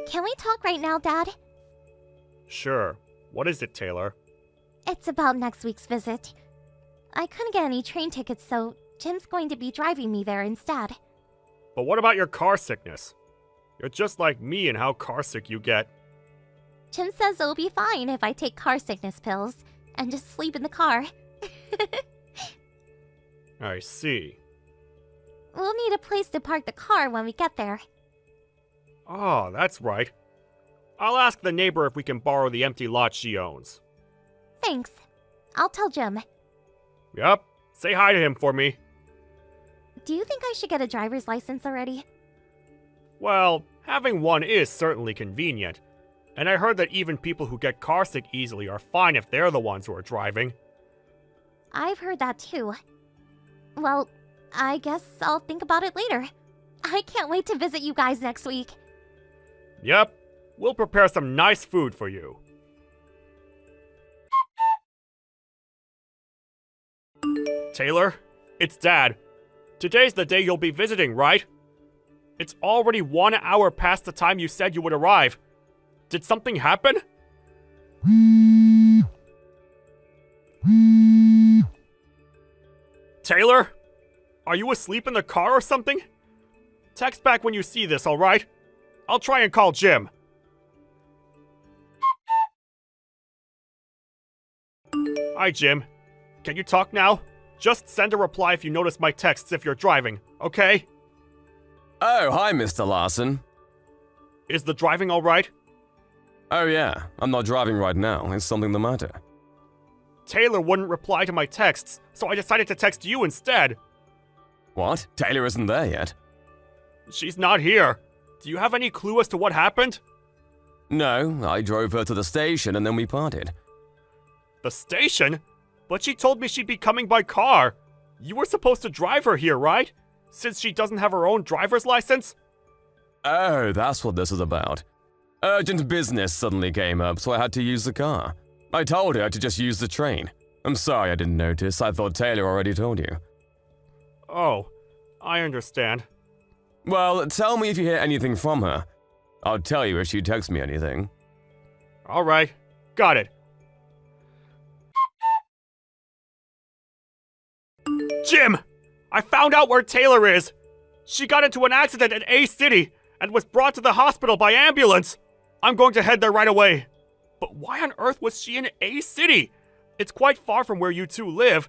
Can we talk right now, Dad? Sure. What is it, Taylor? It's about next week's visit. I couldn't get any train tickets, so Jim's going to be driving me there instead. But what about your car sickness? You're just like me in how car sick you get. Jim says it'll be fine if I take car sickness pills and just sleep in the car. I see. We'll need a place to park the car when we get there. Oh, that's right. I'll ask the neighbor if we can borrow the empty lot she owns. Thanks. I'll tell Jim. Yup. Say hi to him for me. Do you think I should get a driver's license already? Well, having one is certainly convenient. And I heard that even people who get carsick easily are fine if they're the ones who are driving. I've heard that too. Well, I guess I'll think about it later. I can't wait to visit you guys next week. Yep. We'll prepare some nice food for you. Taylor, it's Dad. Today's the day you'll be visiting, right? It's already 1 hour past the time you said you would arrive. Did something happen? Taylor? Are you asleep in the car or something? Text back when you see this, alright? I'll try and call Jim. Hi, Jim. Can you talk now? Just send a reply if you notice my texts if you're driving, okay? Oh, hi, Mr. Larson. Is the driving alright? Oh yeah, I'm not driving right now. Is something the matter? Taylor wouldn't reply to my texts, so I decided to text you instead. What? Taylor isn't there yet? She's not here. Do you have any clue as to what happened? No, I drove her to the station and then we parted. The station? But she told me she'd be coming by car. You were supposed to drive her here, right? Since she doesn't have her own driver's license? Oh, that's what this is about. Urgent business suddenly came up, so I had to use the car. I told her to just use the train. I'm sorry I didn't notice. I thought Taylor already told you. Oh, I understand. Well, tell me if you hear anything from her. I'll tell you if she texts me anything. Alright, got it. Jim! I found out where Taylor is! She got into an accident in A City and was brought to the hospital by ambulance. I'm going to head there right away. But why on earth was she in A City? It's quite far from where you two live,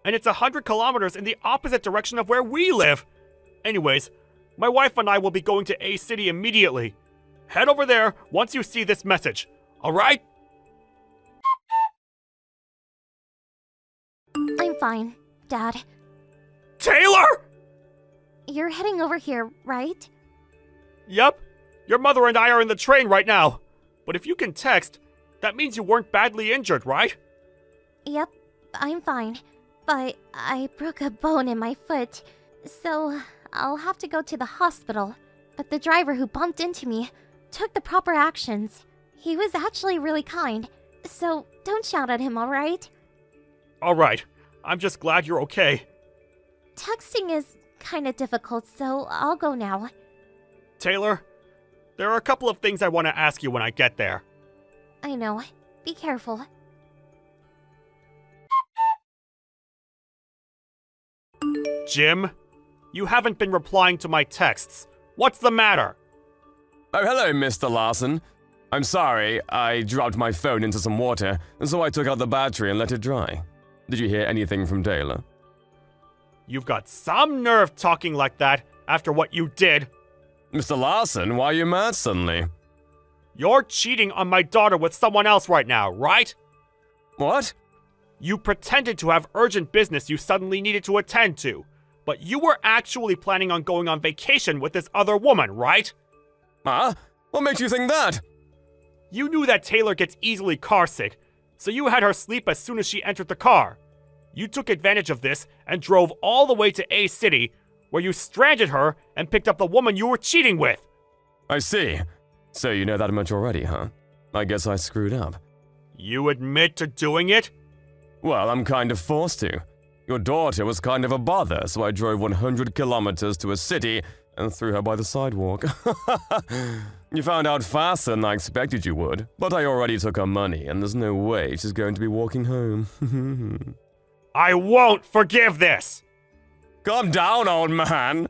and it's 100 kilometers in the opposite direction of where we live. Anyways, my wife and I will be going to A City immediately. Head over there once you see this message, alright? I'm fine, Dad. Taylor! You're heading over here, right? Yep. Your mother and I are in the train right now. But if you can text, that means you weren't badly injured, right? Yep, I'm fine. But I broke a bone in my foot, so I'll have to go to the hospital. But the driver who bumped into me took the proper actions. He was actually really kind, so don't shout at him, alright? Alright. I'm just glad you're okay. Texting is kinda difficult, so I'll go now. Taylor, there are a couple of things I want to ask you when I get there. I know. Be careful. Jim, you haven't been replying to my texts. What's the matter? Oh, hello, Mr. Larson. I'm sorry, I dropped my phone into some water, so I took out the battery and let it dry. Did you hear anything from Taylor? You've got some nerve talking like that after what you did. Mr. Larson, why are you mad suddenly? You're cheating on my daughter with someone else right now, right? What? You pretended to have urgent business you suddenly needed to attend to, but you were actually planning on going on vacation with this other woman, right? Huh? What makes you think that? You knew that Taylor gets easily carsick, so you had her sleep as soon as she entered the car. You took advantage of this and drove all the way to A City, where you stranded her and picked up the woman you were cheating with. I see. So you know that much already, huh? I guess I screwed up. You admit to doing it? Well, I'm kind of forced to. Your daughter was kind of a bother, so I drove 100 kilometers to a city and threw her by the sidewalk. You found out faster than I expected you would, but I already took her money, and there's no way she's going to be walking home. I won't forgive this! Calm down, old man!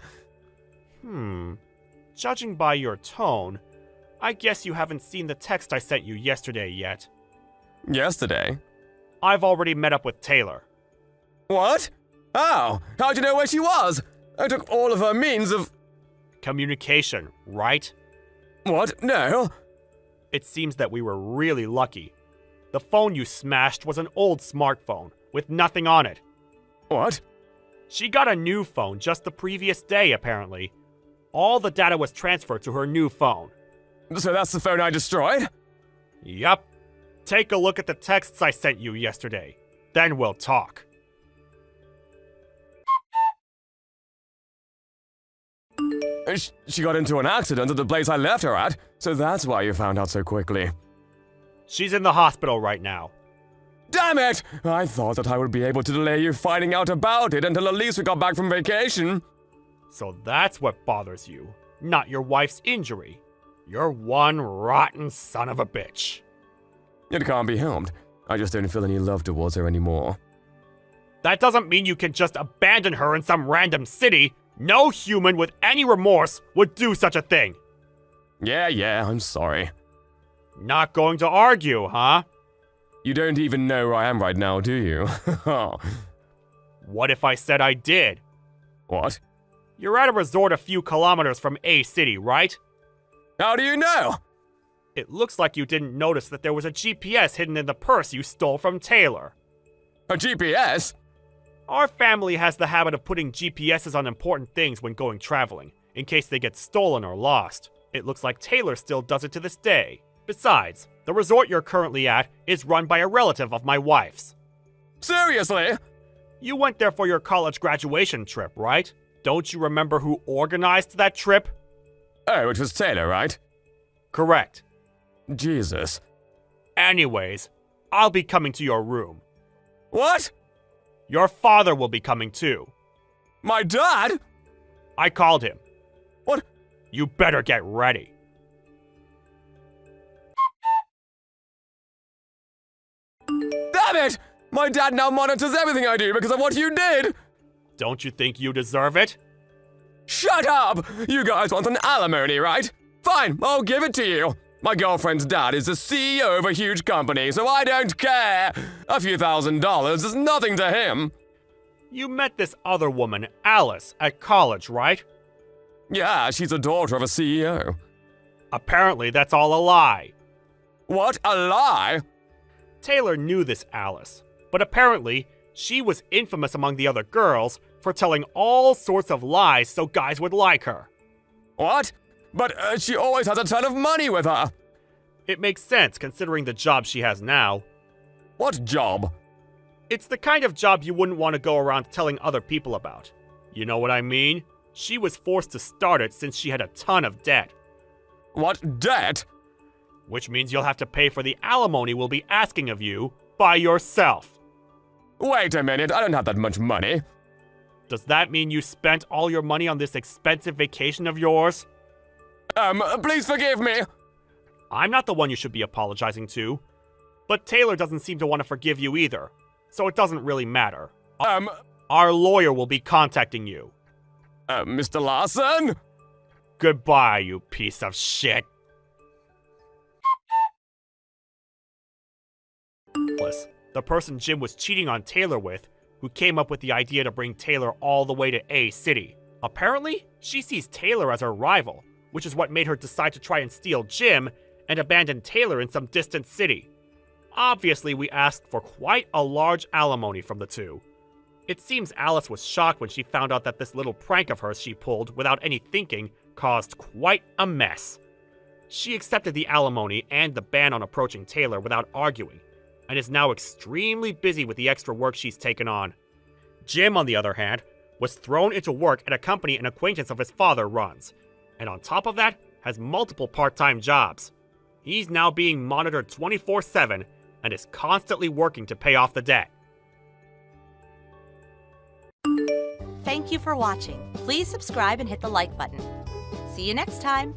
Judging by your tone, I guess you haven't seen the text I sent you yesterday yet. Yesterday? I've already met up with Taylor. What? How? How'd you know where she was? I took all of her means of... Communication, right? What? No. It seems that we were really lucky. The phone you smashed was an old smartphone, with nothing on it. What? She got a new phone just the previous day, apparently. All the data was transferred to her new phone. So that's the phone I destroyed? Yup. Take a look at the texts I sent you yesterday. Then we'll talk. She got into an accident at the place I left her at, so that's why you found out so quickly. She's in the hospital right now. Damn it! I thought that I would be able to delay you finding out about it until at least we got back from vacation. So that's what bothers you, not your wife's injury. You're one rotten son of a bitch. It can't be helped. I just don't feel any love towards her anymore. That doesn't mean you can just abandon her in some random city. No human with any remorse would do such a thing. Yeah, I'm sorry. Not going to argue, huh? You don't even know where I am right now, do you? What if I said I did? What? You're at a resort a few kilometers from A City, right? How do you know? It looks like you didn't notice that there was a GPS hidden in the purse you stole from Taylor. A GPS? Our family has the habit of putting GPSs on important things when going traveling, in case they get stolen or lost. It looks like Taylor still does it to this day. Besides, the resort you're currently at is run by a relative of my wife's. Seriously? You went there for your college graduation trip, right? Don't you remember who organized that trip? Oh, it was Taylor, right? Correct. Jesus. Anyways, I'll be coming to your room. What? Your father will be coming too. My dad? I called him. What? You better get ready. Damn it! My dad now monitors everything I do because of what you did! Don't you think you deserve it? Shut up! You guys want an alimony, right? Fine, I'll give it to you. My girlfriend's dad is the CEO of a huge company, so I don't care. A few $1,000s is nothing to him. You met this other woman, Alice, at college, right? Yeah, she's a daughter of a CEO. Apparently, that's all a lie. What? A lie? Taylor knew this Alice, but apparently, she was infamous among the other girls for telling all sorts of lies so guys would like her. What? But she always has a ton of money with her. It makes sense considering the job she has now. What job? It's the kind of job you wouldn't want to go around telling other people about. You know what I mean? She was forced to start it since she had a ton of debt. What debt? Which means you'll have to pay for the alimony we'll be asking of you by yourself. Wait a minute, I don't have that much money. Does that mean you spent all your money on this expensive vacation of yours? Please forgive me. I'm not the one you should be apologizing to. But Taylor doesn't seem to want to forgive you either, so it doesn't really matter. Our lawyer will be contacting you. Mr. Larson? Goodbye, you piece of shit. The person Jim was cheating on Taylor with, who came up with the idea to bring Taylor all the way to A City. Apparently, she sees Taylor as her rival, which is what made her decide to try and steal Jim and abandon Taylor in some distant city. Obviously, we asked for quite a large alimony from the two. It seems Alice was shocked when she found out that this little prank of hers she pulled without any thinking caused quite a mess. She accepted the alimony and the ban on approaching Taylor without arguing, and is now extremely busy with the extra work she's taken on. Jim, on the other hand, was thrown into work at a company an acquaintance of his father runs, and on top of that, has multiple part-time jobs. He's now being monitored 24/7 and is constantly working to pay off the debt. Thank you for watching. Please subscribe and hit the like button. See you next time.